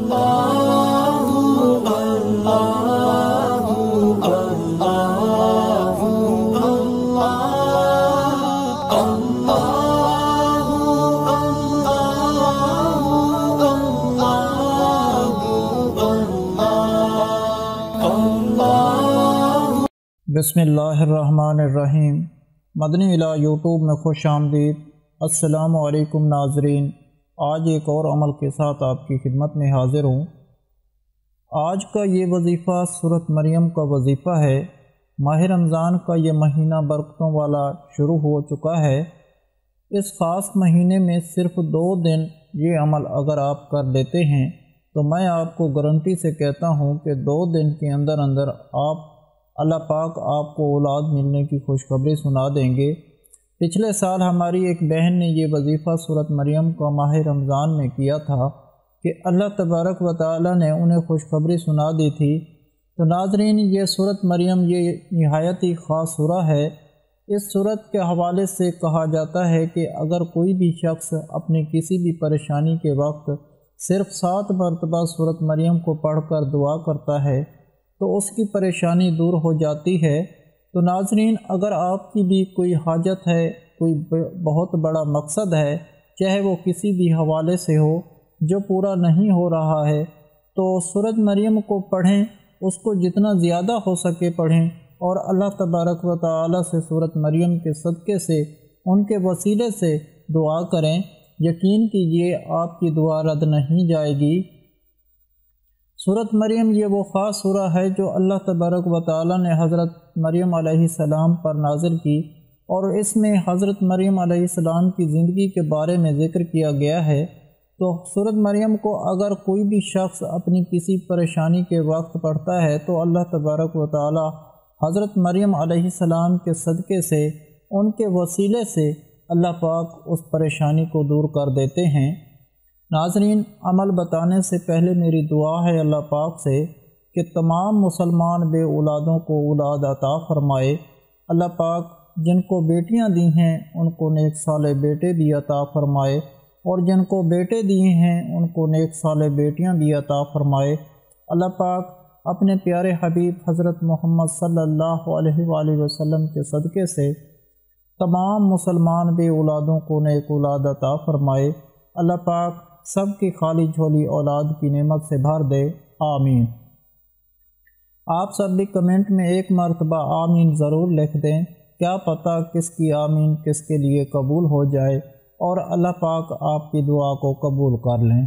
بسم اللہ الرحمن الرحیم۔ مدنی الہ یوٹیوب میں خوش آمدید۔ السلام علیکم ناظرین، آج ایک اور عمل کے ساتھ آپ کی خدمت میں حاضر ہوں۔ آج کا یہ وظیفہ سورۃ مریم کا وظیفہ ہے۔ ماہ رمضان کا یہ مہینہ برکتوں والا شروع ہو چکا ہے۔ اس خاص مہینے میں صرف 2 دن یہ عمل اگر آپ کر لیتے ہیں تو میں آپ کو گارنٹی سے کہتا ہوں کہ 2 دن کے اندر اللہ پاک آپ کو اولاد ملنے کی خوشخبری سنا دیں گے۔ پچھلے سال ہماری ایک بہن نے یہ وظیفہ سورۃ مریم کا ماہ رمضان میں کیا تھا کہ اللہ تبارک و تعالی نے انہیں خوشخبری سنا دی تھی۔ تو ناظرین، یہ سورۃ مریم یہ نہایت ہی خاص سورہ ہے۔ اس سورت کے حوالے سے کہا جاتا ہے کہ اگر کوئی بھی شخص اپنی کسی بھی پریشانی کے وقت صرف 7 مرتبہ سورۃ مریم کو پڑھ کر دعا کرتا ہے تو اس کی پریشانی دور ہو جاتی ہے۔ تو ناظرین، اگر آپ کی بھی کوئی حاجت ہے، کوئی بہت بڑا مقصد ہے، چاہے وہ کسی بھی حوالے سے ہو جو پورا نہیں ہو رہا ہے، تو سورۃ مریم کو پڑھیں، اس کو جتنا زیادہ ہو سکے پڑھیں، اور اللہ تبارک و تعالی سے سورۃ مریم کے صدقے سے، ان کے وسیلے سے دعا کریں۔ یقین کیجیے آپ کی دعا رد نہیں جائے گی۔ سورۃ مریم یہ وہ خاص سورہ ہے جو اللہ تبارک و تعالی نے حضرت مریم علیہ السلام پر نازل کی، اور اس میں حضرت مریم علیہ السلام کی زندگی کے بارے میں ذکر کیا گیا ہے۔ تو سورۃ مریم کو اگر کوئی بھی شخص اپنی کسی پریشانی کے وقت پڑھتا ہے تو اللہ تبارک و تعالی حضرت مریم علیہ السلام کے صدقے سے، ان کے وسیلے سے اللہ پاک اس پریشانی کو دور کر دیتے ہیں۔ ناظرین، عمل بتانے سے پہلے میری دعا ہے اللہ پاک سے کہ تمام مسلمان بے اولادوں کو اولاد عطا فرمائے۔ اللہ پاک جن کو بیٹیاں دی ہیں ان کو نیک صالح بیٹے بھی عطا فرمائے، اور جن کو بیٹے دیے ہیں ان کو نیک صالح بیٹیاں بھی عطا فرمائے۔ اللہ پاک اپنے پیارے حبیب حضرت محمد صلی اللہ علیہ وآلہ وسلم کے صدقے سے تمام مسلمان بے اولادوں کو نیک اولاد عطا فرمائے۔ اللہ پاک سب کی خالی جھولی اولاد کی نعمت سے بھر دے، آمین۔ آپ سب بھی کمنٹ میں 1 مرتبہ آمین ضرور لکھ دیں، کیا پتہ کس کی آمین کس کے لیے قبول ہو جائے اور اللہ پاک آپ کی دعا کو قبول کر لیں۔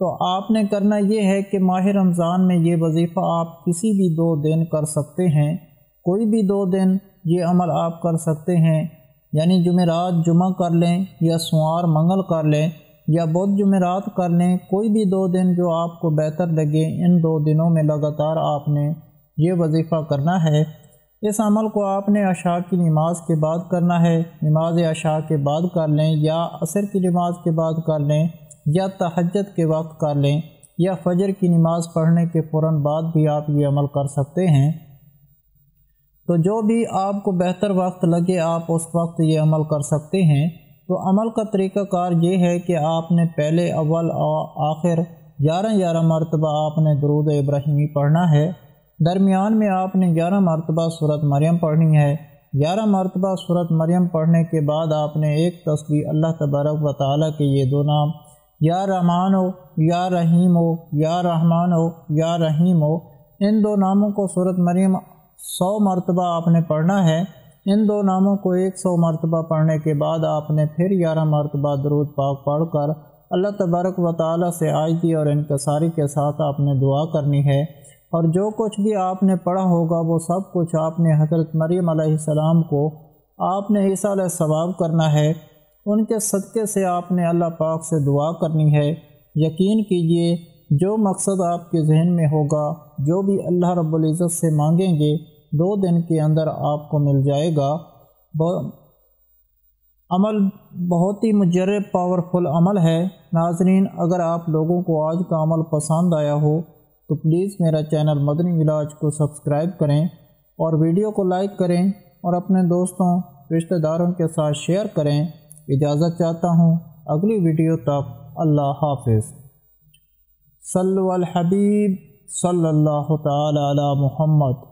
تو آپ نے کرنا یہ ہے کہ ماہ رمضان میں یہ وظیفہ آپ کسی بھی 2 دن کر سکتے ہیں، کوئی بھی 2 دن یہ عمل آپ کر سکتے ہیں، یعنی جمعرات جمعہ کر لیں، یا سوار منگل کر لیں، یا بدھ جمعرات کر لیں، کوئی بھی 2 دن جو آپ کو بہتر لگے۔ ان 2 دنوں میں لگاتار آپ نے یہ وظیفہ کرنا ہے۔ اس عمل کو آپ نے عشاء کی نماز کے بعد کرنا ہے، نماز عشاء کے بعد کر لیں، یا عصر کی نماز کے بعد کر لیں، یا تہجد کے وقت کر لیں، یا فجر کی نماز پڑھنے کے فوراً بعد بھی آپ یہ عمل کر سکتے ہیں۔ تو جو بھی آپ کو بہتر وقت لگے آپ اس وقت یہ عمل کر سکتے ہیں۔ تو عمل کا طریقہ کار یہ ہے کہ آپ نے پہلے اول آخر 11 مرتبہ آپ نے درود ابراہیمی پڑھنا ہے۔ درمیان میں آپ نے 11 مرتبہ سورۃ مریم پڑھنی ہے۔ 11 مرتبہ سورۃ مریم پڑھنے کے بعد آپ نے ایک تسبیح اللہ تبارک و تعالیٰ کے یہ 2 نام، یا رحمان ہو یا رحیم ہو، یا رحمان ہو یا رحیم ہو، ان 2 ناموں کو سورۃ مریم 100 مرتبہ آپ نے پڑھنا ہے۔ ان 2 ناموں کو 100 مرتبہ پڑھنے کے بعد آپ نے پھر 11 مرتبہ درود پاک پڑھ کر اللہ تبارک و تعالیٰ سے عاجزی اور انکساری کے ساتھ آپ نے دعا کرنی ہے، اور جو کچھ بھی آپ نے پڑھا ہوگا وہ سب کچھ آپ نے حضرت مریم علیہ السلام کو آپ نے ایصال ثواب کرنا ہے۔ ان کے صدقے سے آپ نے اللہ پاک سے دعا کرنی ہے۔ یقین کیجئے جو مقصد آپ کے ذہن میں ہوگا، جو بھی اللہ رب العزت سے مانگیں گے، 2 دن کے اندر آپ کو مل جائے گا۔ عمل بہت ہی مجرب پاورفل عمل ہے۔ ناظرین، اگر آپ لوگوں کو آج کا عمل پسند آیا ہو تو پلیز میرا چینل مدنی علاج کو سبسکرائب کریں، اور ویڈیو کو لائک کریں، اور اپنے دوستوں رشتہ داروں کے ساتھ شیئر کریں۔ اجازت چاہتا ہوں، اگلی ویڈیو تک اللہ حافظ۔ صلو علی الحبیب صلی اللہ تعالی علی محمد۔